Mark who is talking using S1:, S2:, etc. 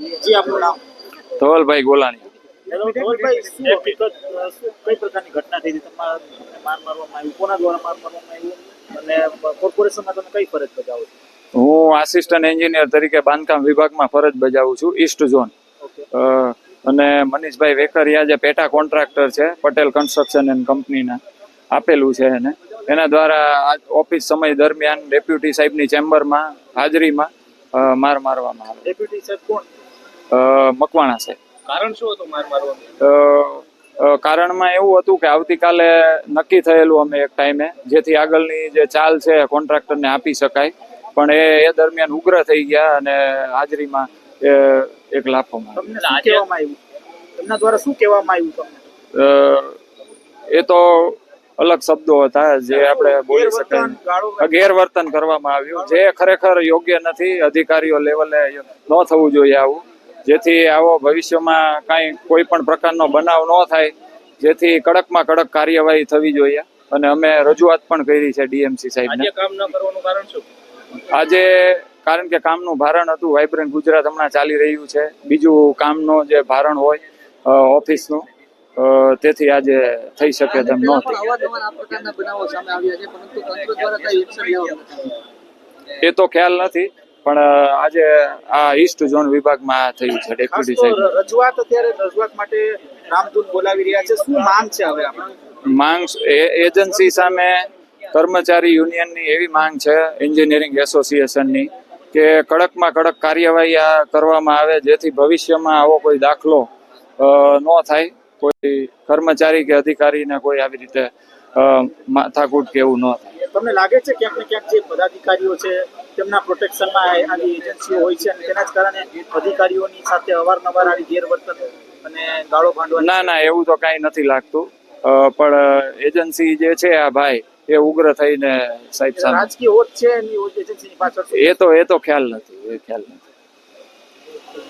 S1: જી આપનું નામ?
S2: ધવલભાઈ ગોલાણી.
S1: ધવલભાઈ, શું હકીકત, કઈ પ્રકારની ઘટના થઈ હતી? તમારે માર મારવામાં આવ્યું, કોના દ્વારા માર મારવામાં આવ્યું અને કોર્પોરેશનમાં તમે કઈ ફરજ બજાવો છો?
S2: હું આસિસ્ટન્ટ એન્જિનિયર તરીકે બાંધકામ વિભાગમાં ફરજ બજાવું છું, ઈસ્ટ ઝોન. અને મનીષભાઈ વેકરિયા જે પેટા કોન્ટ્રાક્ટર છે પટેલ કન્સ્ટ્રક્શન એન્ડ કંપનીના, આપેલું છે એને. એના દ્વારા ઓફિસ સમય દરમિયાન ડેપ્યુટી સાહેબની ચેમ્બરમાં હાજરીમાં માર મારવામાં આવે.
S1: ડેપ્યુટી સાહેબ કોણ?
S2: મકવાણા સાહેબ.
S1: કારણ શું હતું માર મારવાનું?
S2: કારણમાં એવું હતું કે આવતીકાલે નક્કી થયેલું અમે એક ટાઈમે, જેથી આગળની જે ચાલ છે કોન્ટ્રાક્ટરને આપી શકાય, પણ એ દરમિયાન ઉગ્ર થઈ ગયા અને હાજરીમાં એક લાફો માર્યો.
S1: તમને શું કહેવામાં આવ્યું? એમના દ્વારા શું કહેવામાં આવ્યું તમને?
S2: એ તો અલગ શબ્દો હતા જે આપણે બોલી શકાય. ગેરવર્તન કરવામાં આવ્યું, જે ખરેખર યોગ્ય નથી. અધિકારીઓ લેવલે ન થવું જોઈએ આવું, જેથી આવો ભવિષ્યમાં કાંઈ કોઈ પણ પ્રકારનો બનાવ ન થાય, જેથી કડકમાં કડક કાર્યવાહી થવી જોઈએ. અને અમે રજૂઆત પણ કરી છે ડીએમસી સાહેબને.
S1: આજે કામ ન કરવાનું કારણ શું?
S2: આજે કારણ કે કામનું ભારણ હતું. વાઇબ્રન્ટ ગુજરાત હમણાં ચાલી રહ્યું છે, બીજું કામનો જે ભારણ હોય ઓફિસનું, તેથી આજે થઈ શકે તેમ ન એ તો ખ્યાલ નથી, પણ આજે આ ઈસ્ટ ઝોન વિભાગમાં થયું છે. ડેપ્યુટી સાહેબ
S1: રજૂઆત માટે રામદૂત બોલાવી રહ્યા છે. શું માંગ છે હવે આપણે?
S2: માંગ એજન્સી સામે કર્મચારી યુનિયનની એવી માંગ છે, એન્જિનિયરિંગ એસોસિએશનની, કે કડકમાં કડક કાર્યવાહી કરવામાં આવે, જેથી ભવિષ્યમાં આવો કોઈ દાખલો ન થાય. કોઈ કર્મચારી કે અધિકારીને કોઈ આવી રીતે માથાકૂટ કે એવું ન થાય.
S1: તમને લાગે છે ક્યાંક ને ક્યાંક જે પદાધિકારીઓ છે તેમના પ્રોટેક્શનમાં આવી એજન્સીઓ હોય છે અને તેના જ કારણે અધિકારીઓની સાથે અવારનવાર આવી ગેરવર્તન અને ગાળો ભાંડવા?
S2: ના, એવું તો કાંઈ નથી લાગતું. પણ એજન્સી જે છે આ ભાઈ, એ ઉગ્ર થઈને સાહેબ સામે
S1: રાજકીય હોત છે એની એજન્સીની પાછળ?
S2: એ તો ખ્યાલ નથી.